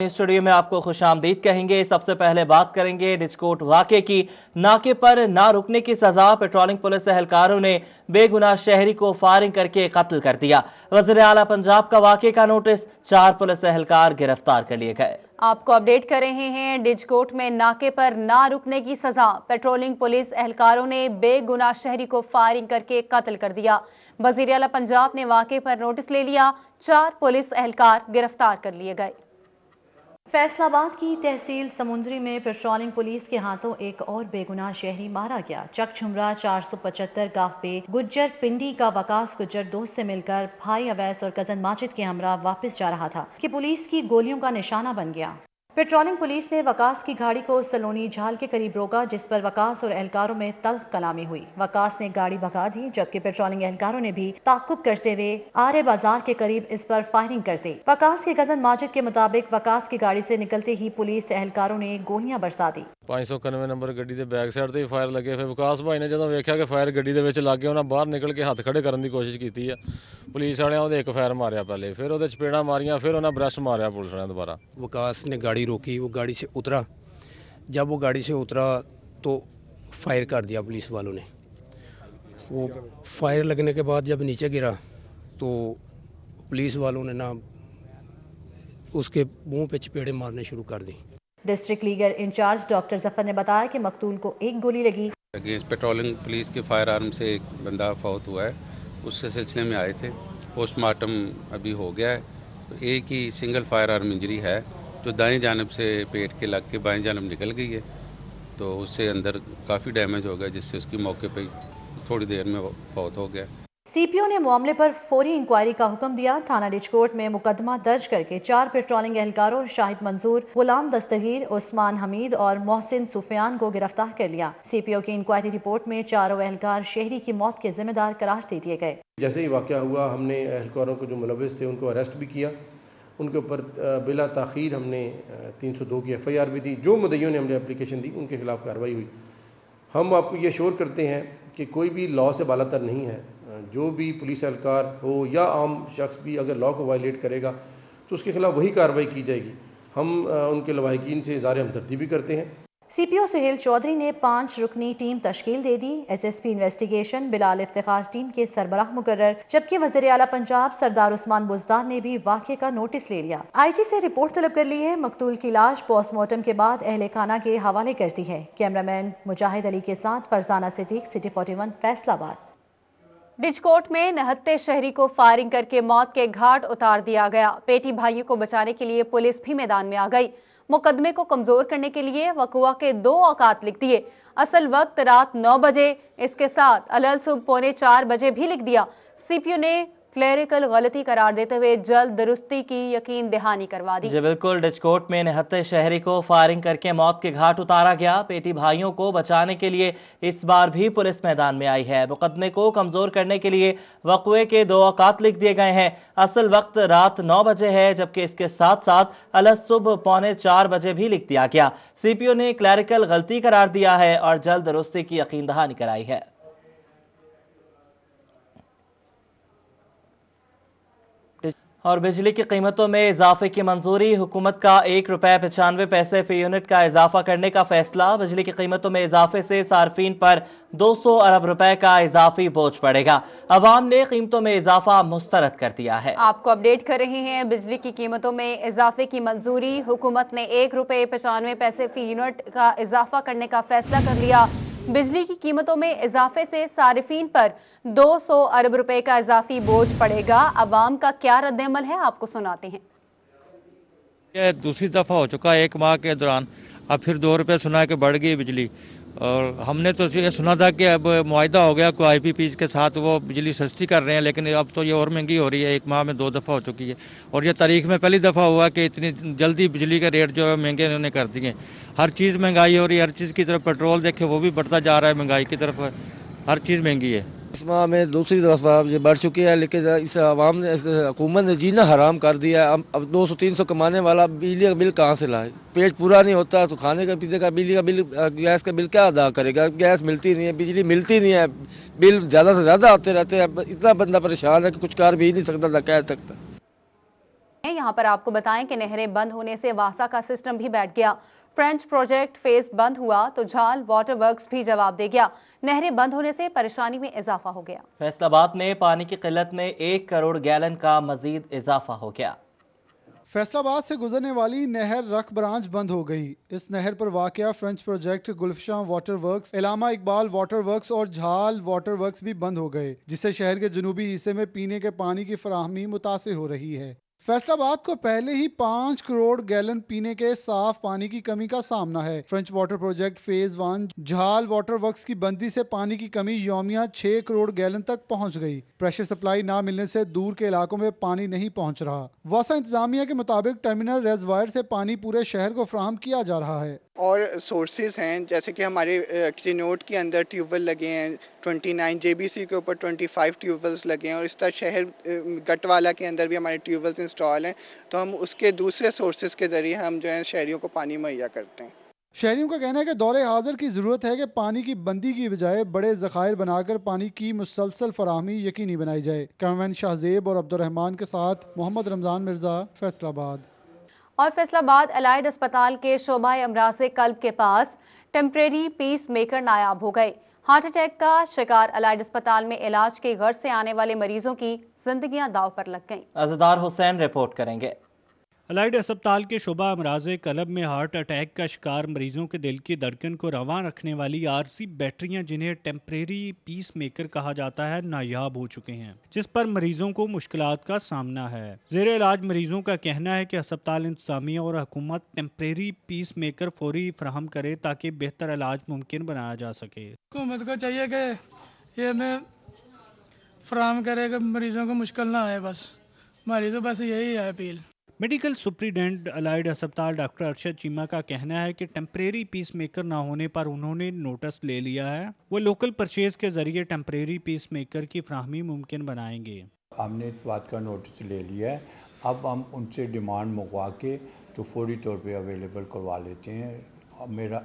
Studio में आपको खुशामदीद कहेंगे। सबसे पहले बात करेंगे डिस्कोट वाकये की। नाके पर ना रुकने की सजा, पेट्रोलिंग पुलिस एहलकारों ने बेगुनाह शहरी को फायरिंग करके कत्ल कर दिया। वज़ीर आला पंजाब का वाकये का नोटिस, 4 पुलिस एहलकार गिरफ्तार कर लिए गए। आपको अपडेट कर रहे हैं। डिजकोट में नाके पर ना रुकने की सजा, पेट्रोलिंग पुलिस एहलकारों ने बेगुनाह शहरी को फायरिंग करके कत्ल कर दिया। वज़ीर आला पंजाब ने वाकये पर नोटिस ले लिया, 4 पुलिस एहलकार गिरफ्तार कर लिए गए। फैसलाबाद की तहसील समुंदरी में पेट्रोलिंग पुलिस के हाथों एक और बेगुनाह शहरी मारा गया। चक झुमरा 475 गांव पे गुज्जर पिंडी का वकास गुज्जर दोस्त से मिलकर भाई अवैस और कजन माजिद के हमरा वापस जा रहा था कि पुलिस की गोलियों का निशाना बन गया। पेट्रोलिंग पुलिस ने वकास की गाड़ी को सलोनी झाल के करीब रोका, जिस पर वकास और एहलकारों में तल्ख कलामी हुई। वकास ने गाड़ी भगा दी, जबकि पेट्रोलिंग एहलकारों ने भी ताकुब करते हुए आरे बाजार के करीब इस पर फायरिंग कर दी। वकास के कजन माजिद के मुताबिक वकास की गाड़ी से निकलते ही पुलिस एहलकारों ने गोलियां बरसा दी। 591 नंबर ਗੱਡੀ ਦੇ ਬੈਕ ਸਾਈਡ ਤੇ ਫਾਇਰ ਲੱਗੇ। ਫਿਰ ਵਿਕਾਸ ਭਾਈ ਨੇ ਜਦੋਂ ਵੇਖਿਆ ਕਿ ਫਾਇਰ ਗੱਡੀ ਦੇ ਵਿੱਚ ਲੱਗ ਗਿਆ, ਉਹਨਾਂ ਬਾਹਰ ਨਿਕਲ ਕੇ ਹੱਥ ਖੜੇ ਕਰਨ ਦੀ ਕੋਸ਼ਿਸ਼ ਕੀਤੀ ਆ। ਪੁਲਿਸ ਵਾਲਿਆਂ ਉਹਦੇ ਇੱਕ ਫਾਇਰ ਮਾਰਿਆ ਪਹਿਲੇ, ਫਿਰ ਉਹਦੇ ਚਪੇੜਾਂ ਮਾਰੀਆਂ, ਫਿਰ ਉਹਨਾਂ ਬ੍ਰਸ਼ ਮਾਰਿਆ ਪੁਲਿਸ ਵਾਲਿਆਂ ਦੁਬਾਰਾ। विकास ने गाड़ी रोकी, वो गाड़ी से उतरा। जब वो गाड़ी से उतरा तो फायर कर दिया पुलिस वालों ने। वो फायर लगने के बाद जब नीचे गिरा तो पुलिस वालों ने ना उसके मुंह पे चपेड़े मारने शुरू कर दी। District legal incharge doctor Zafar ने बताया कि मकतूल को एक गोली लगी। अगेंस्ट पेट्रोलिंग पुलिस के फायर आर्म से एक बंदा फौत हुआ है, उससे सिलसिले में आए थे। पोस्टमार्टम अभी हो गया है। तो एक ही सिंगल फायर आर्म इंजरी है जो दाएं जानब से पेट के लग के बाएं जानब निकल गई है, तो उससे अंदर काफ़ी डैमेज हो गया, जिससे उसकी मौके पर थोड़ी देर में फौत हो गया। सीपीओ ने मामले पर फौरी इंक्वायरी का हुक्म दिया। थाना डिजकोट में मुकदमा दर्ज करके 4 पेट्रोलिंग एहलकारों शाहिद मंजूर, गुलाम दस्तगीर, उस्मान हमीद और मोहसिन सुफियान को गिरफ्तार कर लिया। सीपीओ की इंक्वायरी रिपोर्ट में चारों एहलकार शहरी की मौत के जिम्मेदार करार दे दिए गए। जैसे ही वाक़या हुआ, हमने एहलकारों को जो मुलविस थे उनको अरेस्ट भी किया। उनके ऊपर बिला ताख़ीर हमने 302 की FIR भी दी। जो मुद्दइयों ने हमने एप्लीकेशन दी उनके खिलाफ कार्रवाई हुई। हम आपको ये श्योर करते हैं कि कोई भी लॉ से बालातर नहीं है। जो भी पुलिस एहलकार हो या आम शख्स भी अगर लॉ को वायलेट करेगा तो उसके खिलाफ वही कार्रवाई की जाएगी। हम उनके लवाहिकीन से इज़हार हमदर्दी भी करते हैं। सीपीओ सुहेल चौधरी ने 5 रुकनी टीम तश्कील दे दी। SSP investigation Bilal Iftikhar team के सरबराह मुकर्रर, जबकि वज़ीर आला पंजाब सरदार उस्मान बुज़दार ने भी वाक़े का नोटिस ले लिया। IG से रिपोर्ट तलब कर ली है। मकतूल की लाश पोस्टमार्टम के बाद अहले खाना के हवाले कर दी है। कैमरामैन मुजाहिद अली के साथ फरजाना सिद्दीक, सिटी 41 फैसलाबाद। डिजकोट में नहत्ते शहरी को फायरिंग करके मौत के घाट उतार दिया गया। पेटी भाइयों को बचाने के लिए पुलिस भी मैदान में आ गई। मुकदमे को कमजोर करने के लिए वक़ुआ के 2 औकात लिख दिए। असल वक्त रात 9 बजे, इसके साथ अलल सुबह पौने 4 बजे भी लिख दिया। सीपीओ ने क्लेरिकल गलती करार देते हुए जल्द दुरुस्ती की यकीन दहानी करवा दी। जी बिल्कुल, डिजकोट में निहत्ते शहरी को फायरिंग करके मौत के घाट उतारा गया। पेटी भाइयों को बचाने के लिए इस बार भी पुलिस मैदान में आई है। मुकदमे को कमजोर करने के लिए वक़ुए के 2 औकात लिख दिए गए हैं। असल वक्त रात 9 बजे है, जबकि इसके साथ साथ अलग सुबह पौने 4 बजे भी लिख दिया गया। सीपीओ ने क्लेरिकल गलती करार दिया है और जल्द दुरुस्ती की यकीन दहानी कराई है। और बिजली की कीमतों में इजाफे की मंजूरी, हुकूमत का ₹1.95 फी यूनिट का इजाफा करने का फैसला। बिजली की कीमतों में इजाफे से सार्फिन पर 200 अरब रुपए का इजाफी बोझ पड़ेगा। अवाम ने कीमतों में इजाफा मुस्तरद कर दिया है। आपको अपडेट कर रहे हैं। बिजली की कीमतों में इजाफे की मंजूरी, हुकूमत ने ₹1.95 फी यूनिट का इजाफा करने का फैसला कर लिया। बिजली की कीमतों में इजाफे से सारिफीन पर 200 अरब रुपए का इजाफी बोझ पड़ेगा। अवाम का क्या रद्द-ए-अमल है, आपको सुनाते हैं। यह दूसरी दफा हो चुका है 1 माह के दौरान। अब फिर 2 रुपये सुना के बढ़ गई बिजली, और हमने तो ये सुना था कि अब मुआहिदा हो गया कोई IPPs के साथ, वो बिजली सस्ती कर रहे हैं, लेकिन अब तो ये और महंगी हो रही है। 1 माह में 2 दफ़ा हो चुकी है, और ये तारीख में पहली दफ़ा हुआ कि इतनी जल्दी बिजली के रेट जो है महंगे उन्होंने कर दिए। हर चीज़ महंगाई हो रही है, हर चीज़ की तरफ पेट्रोल देखे वो भी बढ़ता जा रहा है, महंगाई की तरफ हर चीज़ महंगी है। इस माह में दूसरी दफा ये बढ़ चुकी है, लेकिन इस आवाम ने, हुकूमत ने जीना हराम कर दिया है। अब 200-300 कमाने वाला बिजली का बिल कहाँ से लाए? पेट पूरा नहीं होता तो खाने का पीने का बिजली का बिल, गैस का बिल क्या अदा करेगा? गैस मिलती नहीं है, बिजली मिलती नहीं है, बिल ज़्यादा से ज़्यादा आते रहते हैं। इतना बंदा परेशान है कि कुछ कर भी नहीं सकता, ना कह सकता। यहाँ पर आपको बताएं कि नहरें बंद होने से वासा का सिस्टम भी बैठ गया। फ्रेंच प्रोजेक्ट फेज बंद हुआ तो झाल वाटर वर्क्स भी जवाब दे गया। नहरें बंद होने से परेशानी में इजाफा हो गया। फैसलाबाद में पानी की किल्लत में 1 करोड़ गैलन का मजीद इजाफा हो गया। फैसलाबाद से गुजरने वाली नहर रख ब्रांच बंद हो गई। इस नहर पर वाक़या French project, Gulfishan water works, Allama Iqbal water works और झाल वाटर वर्क्स भी बंद हो गए, जिससे शहर के जनूबी हिस्से में पीने के पानी की फराहमी मुतासिर हो रही है। फैसलाबाद को पहले ही 5 करोड़ गैलन पीने के साफ पानी की कमी का सामना है। फ्रेंच वाटर प्रोजेक्ट फेज 1 झाल वाटर वर्क्स की बंदी से पानी की कमी यौमिया 6 करोड़ गैलन तक पहुंच गई। प्रेशर सप्लाई ना मिलने से दूर के इलाकों में पानी नहीं पहुंच रहा। वासा इंतजामिया के मुताबिक टर्मिनल रेजवायर से पानी पूरे शहर को फराहम किया जा रहा है। और सोर्सेज हैं, जैसे कि हमारे चिनोट के अंदर ट्यूबवेल लगे हैं, 29 JBC के ऊपर 25 ट्यूबवेल्स लगे हैं, और इस तरह शहर गटवाला के अंदर भी हमारे ट्यूबवेल्स इंस्टॉल हैं। तो हम उसके दूसरे सोर्सेज के ज़रिए हम जो है शहरियों को पानी मुहैया करते हैं। शहरियों का कहना है कि दौरे हाजिर की जरूरत है कि पानी की बंदी की बजाय बड़े ज़खायर बनाकर पानी की मुसलसल फराहमी यकीनी बनाई जाए। कैमरामैन शाहजेब और अब्दुर्रहमान के साथ मोहम्मद रमजान मिर्जा, फैसलाबाद। और फैसलाबाद अलाइड अस्पताल के शोबा अमराज़ कल्ब के पास टेम्परेरी पीस मेकर नायाब हो गए। हार्ट अटैक का शिकार अलाइड अस्पताल में इलाज के गर्ज से आने वाले मरीजों की जिंदगियां दाव पर लग गईं। अज़दार हुसैन रिपोर्ट करेंगे। अलाइड अस्पताल के शोबा अमराज़ कल्ब में हार्ट अटैक का शिकार मरीजों के दिल की धड़कन को रवां रखने वाली RC बैटरियां, जिन्हें टेम्परेरी पीस मेकर कहा जाता है, नायाब हो चुके हैं, जिस पर मरीजों को मुश्किलात का सामना है। जेर इलाज मरीजों का कहना है कि अस्पताल इंतजामिया और हुकूमत टेम्परेरी पीस मेकर फौरी फराहम करे ताकि बेहतर इलाज मुमकिन बनाया जा सके। हुकूमत को चाहिए कि ये हमें फराहम करे कि मरीजों को मुश्किल ना आए। बस हमारी तो बस यही है अपील। मेडिकल सुप्रिटेंडेंट अलाइड अस्पताल डॉक्टर अरशद चीमा का कहना है कि टेम्परेरी पीस मेकर ना होने पर उन्होंने नोटिस ले लिया है। वो लोकल परचेज के जरिए टेम्परेरी पीस मेकर की फ्राहमी मुमकिन बनाएंगे। हमने इस बात का नोटिस ले लिया है, अब हम उनसे डिमांड मंगवा के तो फौरी तौर पे अवेलेबल करवा लेते हैं।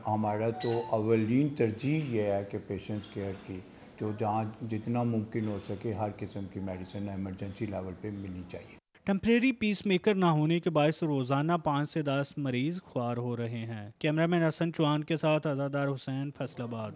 हमारा तो अवलीन तरजीह ये है कि पेशेंट्स केयर की जो जहाँ जितना मुमकिन हो सके हर किस्म की मेडिसिन एमरजेंसी लेवल पे मिलनी चाहिए। टेम्परेरी पीस मेकर ना होने के बायस रोजाना 5 से 10 मरीज ख्वार हो रहे हैं। कैमरामैन हसन चौहान के साथ अज़दार हुसैन, फैसलाबाद।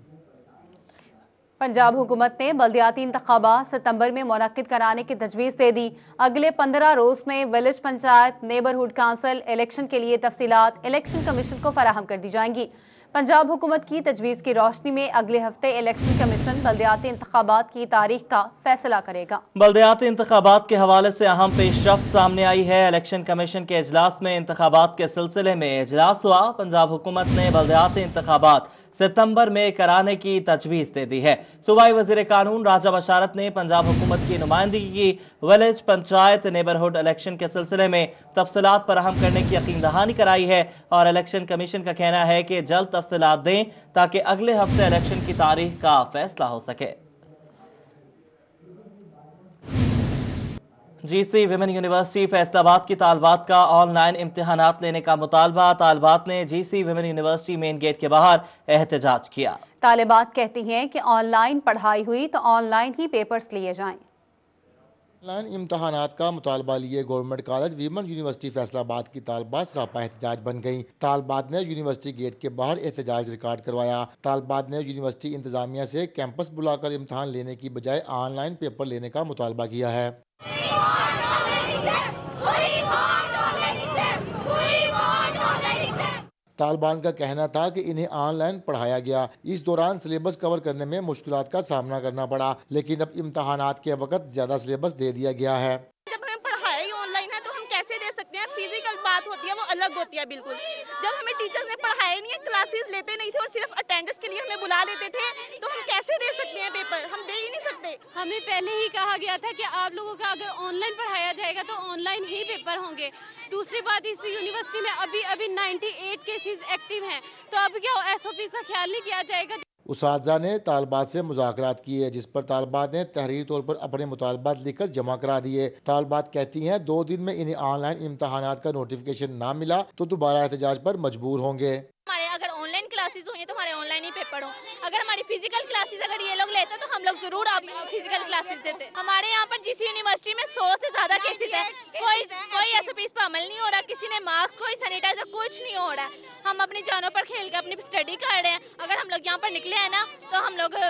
पंजाब हुकूमत ने बल्दियाती इंतखाबात सितंबर में मुनक्किद कराने की तजवीज़ दे दी। अगले 15 रोज में village panchayat, neighbourhood council election के लिए तफसीलात इलेक्शन कमीशन को फराहम कर दी जाएंगी। पंजाब हुकूमत की तजवीज़ की रोशनी में अगले हफ्ते इलेक्शन कमीशन बल्दियाती इंतखाबात की तारीख का फैसला करेगा। बल्दियाती इंतखाबात के हवाले से अहम पेशरफ्त सामने आई है। इलेक्शन कमीशन के इजलास में इंतखाबात के सिलसिले में इजलास हुआ। पंजाब हुकूमत ने बल्दियाती इंतखाबात सितंबर में कराने की तजवीज़ दे दी है। सूबाई वज़ीर कानून राजा बशारत ने पंजाब हुकूमत की नुमाइंदगी की विलेज पंचायत नेबरहुड इलेक्शन के सिलसिले में तफसीलात फराहम करने की यकीन दहानी कराई है और इलेक्शन कमीशन का कहना है कि जल्द तफसीलात दें ताकि अगले हफ्ते इलेक्शन की तारीख का फैसला हो सके। GC विमेन यूनिवर्सिटी फैसलाबाद की तालबात का ऑनलाइन इम्तिहानात लेने का मुतालबा। तालबात ने GC women university main gate के बाहर एहतजाज किया। तालिबात कहती हैं कि ऑनलाइन पढ़ाई हुई तो ऑनलाइन ही पेपर्स लिए जाएं। ऑनलाइन इम्तहानात का मुतालबा लिए government college women university Faisalabad की तालबात सरापा एहतजाज बन गई। तालबात ने यूनिवर्सिटी गेट के बाहर एहतजाज रिकॉर्ड करवाया। तालबात ने यूनिवर्सिटी इंतजामिया से कैंपस बुलाकर इम्तहान लेने की बजाय ऑनलाइन पेपर लेने का मुतालबा किया है। तालिबान का कहना था कि इन्हें ऑनलाइन पढ़ाया गया। इस दौरान सिलेबस कवर करने में मुश्किलात का सामना करना पड़ा, लेकिन अब इम्तहानात के वक्त ज्यादा सिलेबस दे दिया गया है। जब हमें पढ़ाया ही ऑनलाइन है तो हम कैसे दे सकते हैं? फिजिकल बात होती है वो अलग होती है बिल्कुल। जब हमें टीचर्स ने पढ़ाया नहीं है, क्लासेस लेते नहीं थे और सिर्फ अटेंडेंस के लिए हमें बुला लेते थे, तो हम कैसे दे सकते हैं पेपर? हम दे ही नहीं सकते। हमें पहले ही कहा गया था कि आप लोगों का अगर ऑनलाइन पढ़ाया जाएगा तो ऑनलाइन ही पेपर होंगे। दूसरी बात, इस यूनिवर्सिटी में अभी 98 केसेस एक्टिव हैं, तो अब क्या SOP का ख्याल नहीं किया जाएगा? उसातिज़ा ने तालिबात से मुज़ाकरात किए, जिस पर तालिबात ने तहरीरी तौर पर अपने मुतालबात लिखकर जमा करा दिए। तालिबात कहती हैं 2 दिन में इन्हें ऑनलाइन इम्तहानात का नोटिफिकेशन ना मिला तो दोबारा एहतजाज पर मजबूर होंगे। हमारे अगर ऑनलाइन क्लासेस हुई तो हमारे ऑनलाइन ही पेपर पढ़ूं। अगर हमारी फिजिकल क्लासेस अगर ये लोग लेते तो हम लोग जरूर फिजिकल क्लासेस देते। हमारे यहाँ पर जिस यूनिवर्सिटी में 100 से ज्यादा केसेस है, कोई SOPs पर अमल नहीं हो रहा, किसी ने मास्क, कोई सैनिटाइजर, कुछ नहीं हो रहा है। हम अपनी जानों पर खेल कर अपनी स्टडी कर रहे हैं। अगर हम लोग यहाँ पर निकले हैं ना तो हम लोग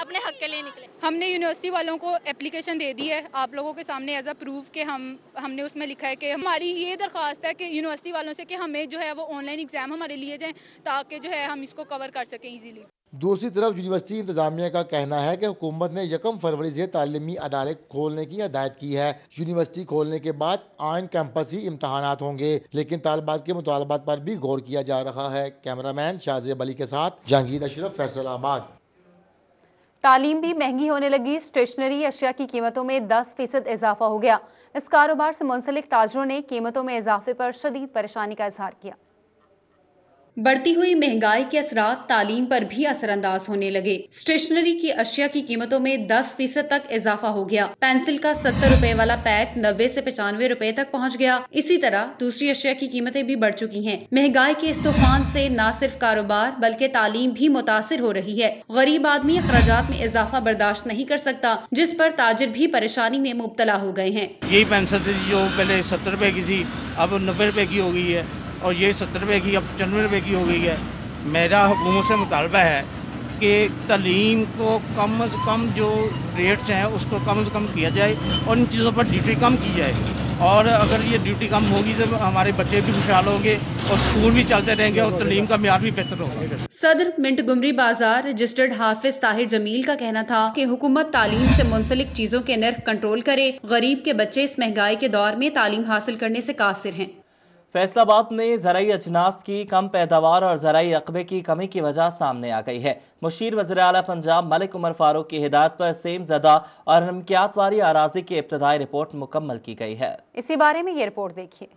अपने हक के लिए निकले। हमने यूनिवर्सिटी वालों को एप्लीकेशन दे दी है आप लोगों के सामने एज अ प्रूफ कि हमने उसमें लिखा है कि हमारी ये दरख्वास्त है कि यूनिवर्सिटी वालों से कि हमें जो है वो ऑनलाइन एग्जाम हमारे लिए जाएं ताकि जो है हम इसको कवर कर सकें इजीली। दूसरी तरफ यूनिवर्सिटी इंतजामिया का कहना है कि हुकूमत ने 1 फरवरी से तालीमी अदारे खोलने की हिदायत की है। यूनिवर्सिटी खोलने के बाद आन कैंपस ही इम्तहानात होंगे, लेकिन तालबात के मुतालबात पर भी गौर किया जा रहा है। कैमरामैन शाहजेब अली के साथ जहांगीर अशरफ, फैसलाबाद। तालीम भी महंगी होने लगी। स्टेशनरी अशिया की कीमतों में 10% इजाफा हो गया। इस कारोबार से मुंसलिक ताजरों ने कीमतों में इजाफे पर शदीद परेशानी का इजहार किया। बढ़ती हुई महंगाई के असरात तालीम पर भी असरअंदाज होने लगे। स्टेशनरी की अशिया की कीमतों में 10% तक इजाफा हो गया। पेंसिल का 70 रुपए वाला पैक 90 से 95 रुपए तक पहुंच गया। इसी तरह दूसरी अशिया की कीमतें भी बढ़ चुकी हैं। महंगाई के इस तूफान से न सिर्फ कारोबार बल्कि तालीम भी मुतासिर हो रही है। गरीब आदमी अखराजात में इजाफा बर्दाश्त नहीं कर सकता, जिस पर ताजिर भी परेशानी में मुब्तला हो गए हैं। यही पेंसिल थी जो पहले 70 रुपए की थी, अब 90 रुपए की हो गई है, और ये 70 रुपए की अब 95 रुपए की हो गई है। मेरा हुकूमत से मुतालबा है कि तालीम को कम से कम जो रेट्स हैं उसको कम से कम किया जाए और इन चीज़ों पर ड्यूटी कम की जाए। और अगर ये ड्यूटी कम होगी तो हमारे बच्चे भी खुशहाल होंगे और स्कूल भी चलते रहेंगे और तालीम का मियार भी बेहतर होगा। सदर मिंट गुमरी बाजार रजिस्टर्ड हाफिज ताहिर जमील का कहना था कि हुकूमत तालीम से मुंसलिक चीजों के नर्ख कंट्रोल करे। गरीब के बच्चे इस महंगाई के दौर में तालीम हासिल करने से कासिर हैं। फैसलाबाद में ज़राई अजनास की कम पैदावार और ज़राई रकबे की कमी की वजह सामने आ गई है। मुशीर वज़ीर आला पंजाब मलिक उमर फारूक की हिदायत पर सेम ज़दा और नमकियात वाली अराजी की इब्तदाई रिपोर्ट मुकम्मल की गई है। इसी बारे में ये रिपोर्ट देखिए।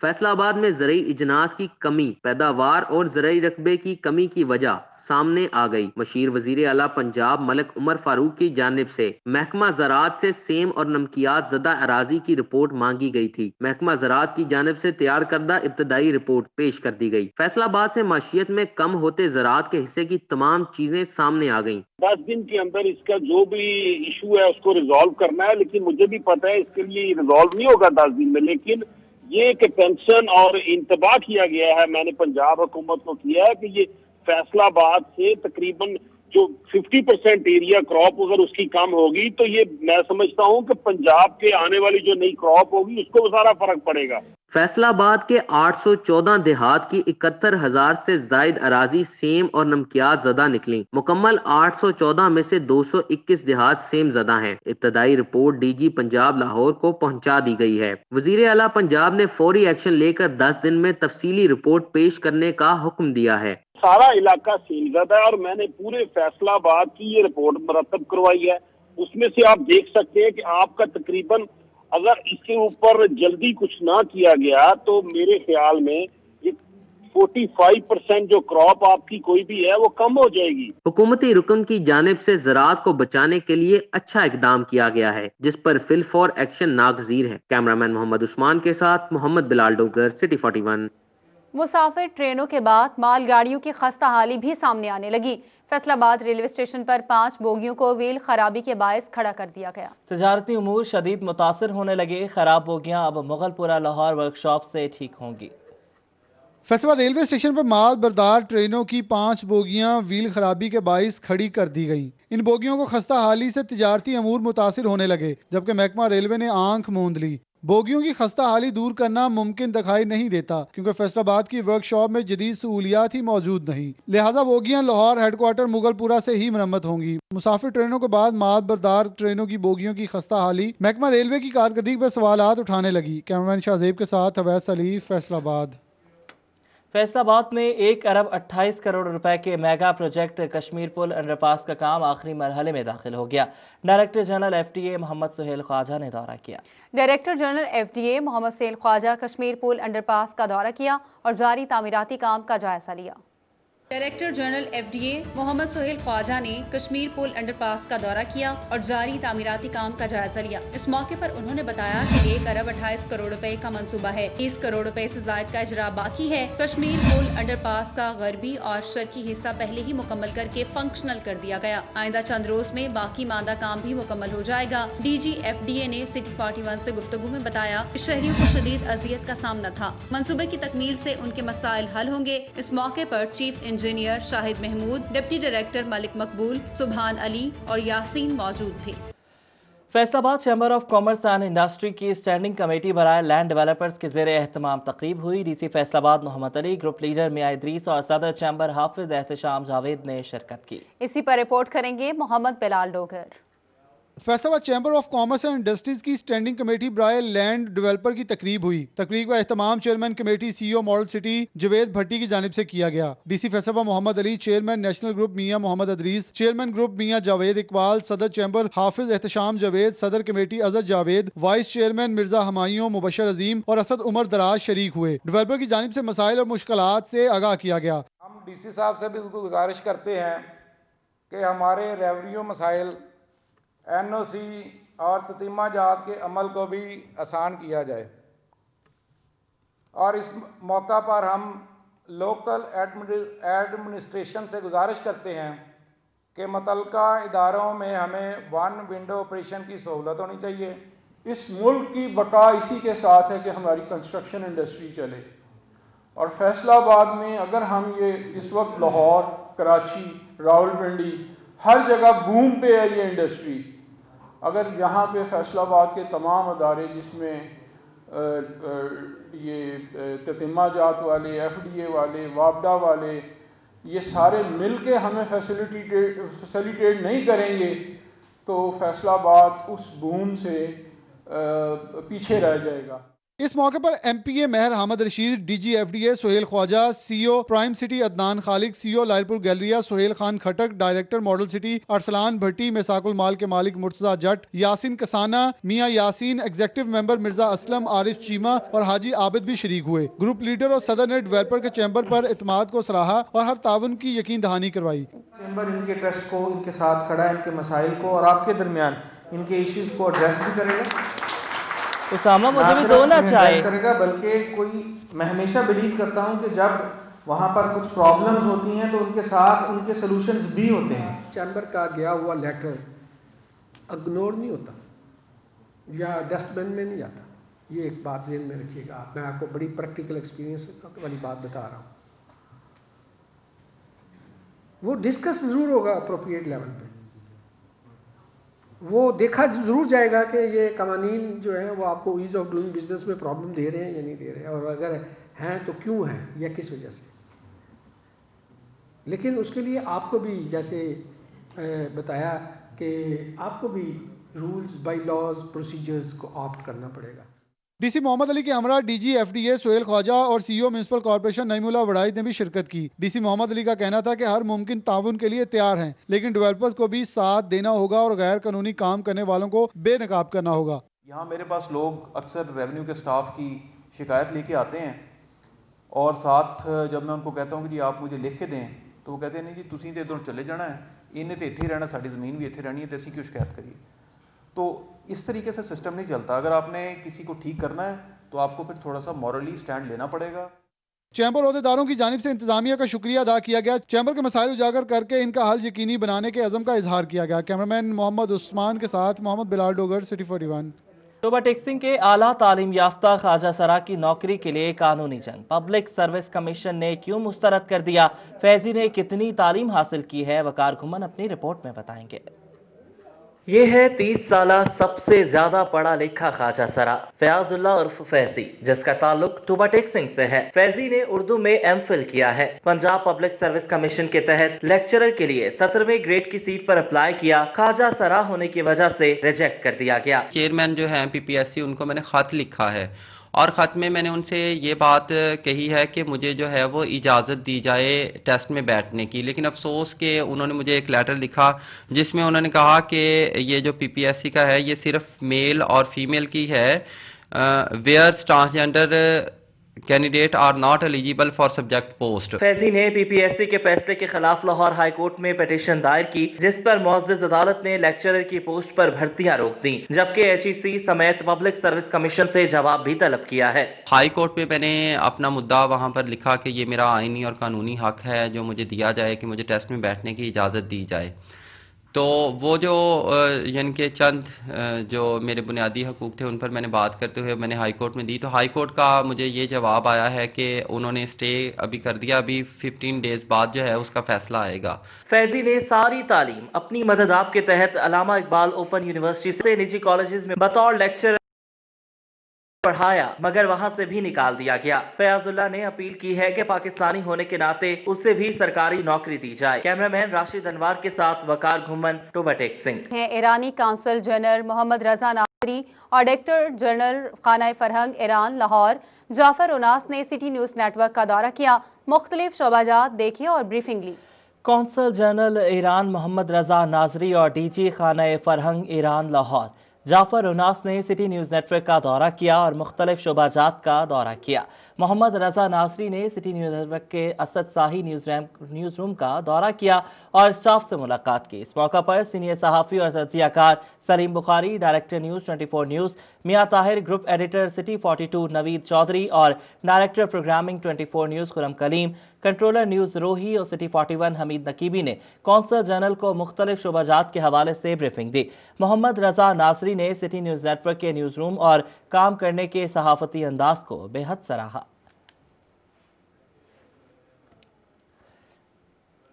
फैसलाबाद में ज़राई इजनास की कमी, पैदावार और ज़राई रकबे की कमी की वजह सामने आ गई। मुशीर वज़ीर आला पंजाब मलिक उमर फारूक की जानिब से महकमा ज़राअत से सेम और नमकियात ज़दा अराजी की रिपोर्ट मांगी गई थी। महकमा ज़राअत की जानिब से तैयार करदा इब्तदाई रिपोर्ट पेश कर दी गई। फैसलाबाद से माशियत में कम होते ज़राअत के हिस्से की तमाम चीजें सामने आ गयी। 10 दिन के अंदर इसका जो भी इशू है उसको रिजॉल्व करना है, लेकिन मुझे भी पता है इसके लिए रिजॉल्व नहीं होगा 10 दिन में। लेकिन ये कि पेंशन और इंतबाह किया गया है, मैंने पंजाब हुकूमत को किया है कि ये फैसलाबाद से तकरीबन जो 50% एरिया क्रॉप अगर उसकी कम होगी तो ये मैं समझता हूँ कि पंजाब के आने वाली जो नई क्रॉप होगी उसको सारा फर्क पड़ेगा। फैसलाबाद के 814 देहात की 71,000 से जायद अराजी सेम और नमकियात ज़दा निकली। मुकम्मल 814 में से 221 देहात सेम ज़दा हैं। इब्तदाई रिपोर्ट DG पंजाब लाहौर को पहुंचा दी गई है। वज़ीर आला पंजाब ने फौरी एक्शन लेकर 10 दिन में तफसीली रिपोर्ट पेश करने का हुक्म दिया है। सारा इलाका सीलजदा है और मैंने पूरे फैसलाबाद की ये रिपोर्ट मरतब करवाई है। उसमें से आप देख सकते हैं कि आपका तकरीबन अगर इसके ऊपर जल्दी कुछ ना किया गया तो मेरे ख्याल में ये 45% जो क्रॉप आपकी कोई भी है वो कम हो जाएगी। हुकूमती रुकन की जानिब से ज़राअत को बचाने के लिए अच्छा इकदाम किया गया है, जिस पर फिल फॉर एक्शन नागजीर है। कैमरामैन मोहम्मद उस्मान के साथ मोहम्मद बिलाल डोगर, सिटी 41। मुसाफिर ट्रेनों के बाद मालगाड़ियों की खस्ता हाली भी सामने आने लगी। फैसलाबाद रेलवे स्टेशन पर 5 बोगियों को व्हील खराबी के बायस खड़ा कर दिया गया। तजारती उमूर शदीद मुतासिर होने लगे। खराब बोगियां अब मुगलपुरा लाहौर वर्कशॉप से ठीक होंगी। फैसलाबाद रेलवे स्टेशन पर माल बरदार ट्रेनों की 5 बोगियां व्हील खराबी के बायस खड़ी कर दी गई। इन बोगियों को खस्ता हाली से तजारती अमूर मुतासिर होने लगे, जबकि महकमा रेलवे ने आंख मूंद ली। बोगियों की खस्ता हाली दूर करना मुमकिन दिखाई नहीं देता क्योंकि फैसलाबाद की वर्कशॉप में जदीद सहूलियात ही मौजूद नहीं, लिहाजा बोगियां लाहौर हेडक्वार्टर मुगलपुरा से ही मरम्मत होंगी। मुसाफिर ट्रेनों के बाद माल बरदार ट्रेनों की बोगियों की खस्ता हाली महकमा रेलवे की कारकर्दगी पर सवालात उठाने लगी। कैमरामैन शाहजेब के साथ अवैस अली, फैसलाबाद। फैसलाबाद में 1 अरब 28 करोड़ रुपए के mega project Kashmir Pul underpass का काम आखिरी मरहले में दाखिल हो गया। Director general FDA Mohammad Suhail Khawaja ने दौरा किया। Director general FDA Mohammad Suhail Khawaja Kashmir Pul underpass का दौरा किया और जारी तामीराती काम का जायजा लिया। Director general FDA Mohammad Sohail Khawaja ने कश्मीर पुल अंडरपास का दौरा किया और जारी तामीराती काम का जायजा लिया। इस मौके पर उन्होंने बताया कि 1 अरब 28 करोड़ रुपए का मंसूबा है। 30 करोड़ रुपए से जायद का इजरा बाकी है। कश्मीर पुल अंडरपास का गरबी और शर्की हिस्सा पहले ही मुकम्मल करके फंक्शनल कर दिया गया। आइंदा चंद रोज में बाकी मांदा काम भी मुकम्मल हो जाएगा। DG FDA ने सिटी 41 से गुफ्तगू में बताया कि शहरियों को शदीद अजियत का सामना था। मंसूबे की तकमील से उनके मसाइल हल होंगे। इस मौके पर chief engineer Shahid Mahmood, deputy director Malik Maqbool, Subhan Ali और यासीन मौजूद थे। Faisalabad chamber of commerce and industry की स्टैंडिंग कमेटी बराए लैंड डेवलपर्स के ज़ेरे एहतमाम तकरीब हुई। DC Faisalabad Mohammad Ali, group leader Mian Idrees और सदर चैम्बर हाफिज एहतशाम जावेद ने शिरकत की। इसी पर रिपोर्ट करेंगे Mohammad Bilal Dogar. Faisalabad chamber of commerce and industries की स्टैंडिंग कमेटी बराए लैंड डेवलपर की तकरीब हुई। तकरीब का एहतमाम chairman committee CEO Model City Javed Bhatti की जानिब से किया गया। DC Faisalabad Mohammad Ali, chairman national group Mian Mohammad Idrees, chairman group Mian Javed Iqbal, सदर चैम्बर हाफिज एहतशाम जावेद, सदर committee Azhar Javed, vice chairman Mirza Humayun, Mubashar Azeem और असद उमर दराज शरीक हुए। डेवलपर की जानिब से मसाइल और मुश्किलात से आगाह किया गया। हम DC साहब से भी गुजारिश करते हैं कि हमारे रेवेन्यू मसाइल, NOC और ततीमा जात के अमल को भी आसान किया जाए। और इस मौका पर हम लोकल एडमिनिस्ट्रेशन से गुजारिश करते हैं कि मुतल्लिका इदारों में हमें वन विंडो ऑपरेशन की सहूलत होनी चाहिए। इस मुल्क की बका इसी के साथ है कि हमारी कंस्ट्रक्शन इंडस्ट्री चले, और फैसलाबाद में अगर हम ये इस वक्त लाहौर, कराची, रावलपिंडी हर जगह बूम पे है ये इंडस्ट्री, अगर यहाँ पे फैसलाबाद के तमाम अदारे जिसमें ये ततीमा जात वाले, FDA वाले, वापडा वाले, ये सारे मिल के हमें फैसिलिटेट नहीं करेंगे तो फैसलाबाद उस बूम से पीछे रह जाएगा। इस मौके पर MPA Mehar Ahmad Rasheed, DG FDA Sohail Khawaja, CEO Prime City Adnan Khaliq, CEO Lalpur Galleria Sohail Khan Khattak, director Model City Arsalan Bhatti, Misaqul Maal के मालिक मुर्तजा जट, यासीन कसाना, मियां यासीन, एग्जीक्यूटिव मेंबर मिर्जा असलम, आरिफ चीमा और हाजी आबिद भी शरीक हुए। ग्रुप लीडर और सदर ने डेवलपर के चैम्बर पर इत्मीनान को सराहा और हर ताउन की यकीन दहानी करवाई। चैम्बर इनके ट्रस्ट को, इनके साथ खड़ा है, इनके मसाइल को और आपके दरमियान इनके इश्यूज को एड्रेस भी करेगा। उसामा मुझे भी दो ना चाहे करेगा, बल्कि मैं हमेशा बिलीव करता हूं कि जब वहां पर कुछ प्रॉब्लम्स होती हैं तो उनके साथ उनके सॉल्यूशंस भी होते हैं। चैम्बर का गया हुआ लेटर इग्नोर नहीं होता या डस्टबिन में नहीं जाता, ये एक बात ध्यान में रखिएगा। मैं आपको बड़ी प्रैक्टिकल एक्सपीरियंस वाली बात बता रहा हूँ। वो डिस्कस जरूर होगा अप्रोप्रिएट लेवल पे, वो देखा जरूर जाएगा कि ये कवानीन जो है वो आपको ईज ऑफ डूइंग बिजनेस में प्रॉब्लम दे रहे हैं या नहीं दे रहे हैं, और अगर हैं तो क्यों हैं या किस वजह से। लेकिन उसके लिए आपको भी जैसे बताया कि आपको भी रूल्स, बाय लॉज, प्रोसीजर्स को ऑप्ट करना पड़ेगा। DC मोहम्मद अली के हमरा DG FDA सोहेल ख्वाजा और CEO म्युनिसिपल कॉर्पोरेशन नईमुल्ला वड़ाइद ने भी शिरकत की। DC मोहम्मद अली का कहना था कि हर मुमकिन ताउन के लिए तैयार हैं, लेकिन डेवलपर्स को भी साथ देना होगा और गैर कानूनी काम करने वालों को बेनकाब करना होगा। यहाँ मेरे पास लोग अक्सर रेवेन्यू के स्टाफ की शिकायत लेके आते हैं और साथ जब मैं उनको कहता हूँ कि जी आप मुझे लिख के दें तो वो कहते हैं नहीं जी तुसी तो इधर चले जाना है, इन्हें तो इत्थे रहना, साड़ी ज़मीन भी इत्थे रहनी है, तो असीं क्यों शिकायत करिए। तो इस तरीके से सिस्टम नहीं चलता। अगर आपने किसी को ठीक करना है तो आपको फिर थोड़ा सा मॉरली स्टैंड लेना पड़ेगा। चैम्बर अहदेदारों की जानिब से इंतजामिया का शुक्रिया अदा किया गया। चैम्बर के मसाइल उजागर करके इनका हल यकीनी बनाने के अज़म का इजहार किया गया। कैमरामैन मोहम्मद उस्मान के साथ मोहम्मद बिलाल डोगर, सिटी 41। टोबा टेक्सिंग के आला तालीम याफ्ता ख्वाजा सरा की नौकरी के लिए कानूनी जंग। पब्लिक सर्विस कमीशन ने क्यों मुस्तरद कर दिया, फैजी ने कितनी तालीम हासिल की है, वकार घुमन अपनी रिपोर्ट में बताएंगे। ये है 30 साला सबसे ज्यादा पढ़ा लिखा ख्वाजा सरा फयाजुल्लाह उर्फ फैजी, जिसका ताल्लुक टोबा टेक्सिंग से है। फैजी ने उर्दू में MPhil किया है। पंजाब पब्लिक सर्विस कमीशन के तहत लेक्चरर के लिए 17वें ग्रेड की सीट पर अप्लाई किया। ख्वाजा सरा होने की वजह से रिजेक्ट कर दिया गया। चेयरमैन जो है PPSC, उनको मैंने खत लिखा है और ख़त में मैंने उनसे ये बात कही है कि मुझे जो है वो इजाज़त दी जाए टेस्ट में बैठने की, लेकिन अफसोस कि उन्होंने मुझे एक लेटर लिखा जिसमें उन्होंने कहा कि ये जो PPSC का है ये सिर्फ मेल और फीमेल की है। Where transgender candidate are not eligible for subject post. Faizi ने पीपीएससी के फैसले के खिलाफ लाहौर हाई कोर्ट में पिटीशन दायर की, जिस पर मुअज़्ज़ज़ अदालत ने लेक्चरर की पोस्ट पर भर्तियां रोक दी, जबकि एचईसी समेत पब्लिक सर्विस कमीशन से जवाब भी तलब किया है। हाई कोर्ट में मैंने अपना मुद्दा वहां पर लिखा कि ये मेरा आईनी और कानूनी हक है जो मुझे दिया जाए कि मुझे टेस्ट में बैठने की इजाज़त दी जाए। तो वो जो यानी कि चंद जो मेरे बुनियादी हकूक़ थे उन पर मैंने बात करते हुए मैंने हाई कोर्ट में दी, तो हाई कोर्ट का मुझे ये जवाब आया है कि उन्होंने स्टे अभी कर दिया, अभी 15 डेज़ बाद जो है उसका फैसला आएगा। फैजी ने सारी तालीम अपनी मदद आप के तहत अल्लामा इकबाल ओपन यूनिवर्सिटी से निजी कॉलेजेस में बतौर लेक्चरर पढ़ाया, मगर वहां से भी निकाल दिया गया। फयाजुल्लाह ने अपील की है कि पाकिस्तानी होने के नाते उसे भी सरकारी नौकरी दी जाए। कैमरामैन राशिद अनवार के साथ वकार घुमन, टोबाटेक सिंह। ईरानी काउंसिल जनरल मोहम्मद रजा नासरी और डायरेक्टर जनरल खाना फरहंग ईरान लाहौर जाफर उनास ने सिटी न्यूज नेटवर्क का दौरा किया, मुख्तलिफ शोबाजात देखे और ब्रीफिंग ली। कौंसल जनरल ईरान मोहम्मद रजा नाजरी और डीजी खाना फरहंग ईरान लाहौर जाफर उनास ने सिटी न्यूज़ नेटवर्क का दौरा किया और मुख्तलिफ शोबाजात का दौरा किया। मोहम्मद रजा नासरी ने सिटी न्यूज़ नेटवर्क के असद शाही न्यूज़ रूम का दौरा किया और स्टाफ से मुलाकात की। इस मौका पर सीनियर सहाफ़ी और तज्ज़ियाकार Saleem Bukhari, director news 24 news Mian Tahir, group editor City 42 Naveed Chaudhry और director programming 24 news Khurram Kaleem, controller news Rohi और सिटी 41 हमीद नकीबी ने कौंसल जनरल को मुख्तलिफ शोबाजात के हवाले से ब्रीफिंग दी। मोहम्मद रजा नासरी ने सिटी न्यूज़ नेटवर्क के न्यूज़ रूम और काम करने के सहाफ़ती अंदाज को बेहद सराहा।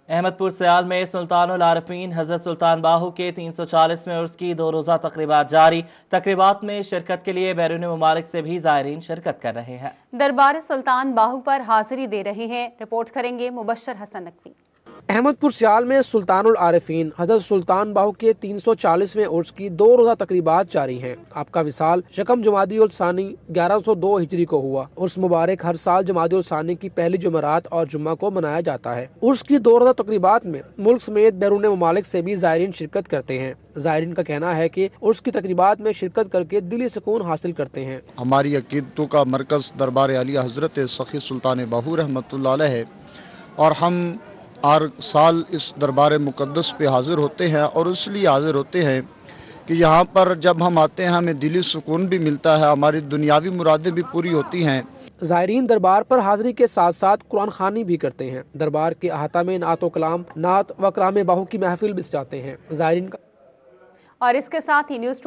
अहमदपुर सयाल में सुल्तानुल आरिफीन हजरत सुल्तान बाहू के 340वें उर्स की 2 रोज़ा तकरीबात जारी। तकरीबात में शिरकत के लिए बैरून मुमालिक से भी ज़ायरीन शिरकत कर रहे हैं। दरबार सुल्तान बाहू पर हाजिरी दे रहे हैं, रिपोर्ट करेंगे मुबश्शर हसन नकवी। अहमदपुर सयाल में सुल्तानुल आरिफीन हजरत सुल्तान बाहू के 340वें उर्स की 2 रोज़ा तकरीबात जारी हैं। आपका विसाल शकम जमादी उल सानी 1102 हिजरी को हुआ। उर्स मुबारक हर साल जमादी उल सानी की पहली जुमेरात और जुम्मा को मनाया जाता है। उर्स की 2 रोज़ा तकरीबात में मुल्क समेत बैरून मुमालिक से भी ज़ायरीन शिरकत करते हैं। ज़ायरीन का कहना है कि उर्स की तकरीबात में शिरकत करके दिली सुकून हासिल करते हैं। हमारी अकीदतों का मरकज दरबार आलिया हजरत सखी सुल्तान बाहू रहमतुल्लाह अलैह है और हम हर साल इस दरबार मुकद्दस पे हाजिर होते हैं और इसलिए हाजिर होते हैं कि यहाँ पर जब हम आते हैं हमें दिली सुकून भी मिलता है, हमारी दुनियावी मुरादें भी पूरी होती हैं। ज़ायरीन दरबार पर हाजिरी के साथ साथ कुरान खानी भी करते हैं। दरबार के अहाता में नात व कलाम, नात व कलाम बाहू की महफिल भी सजाते हैं। ज़ायरीन का और इसके साथ ही न्यूज़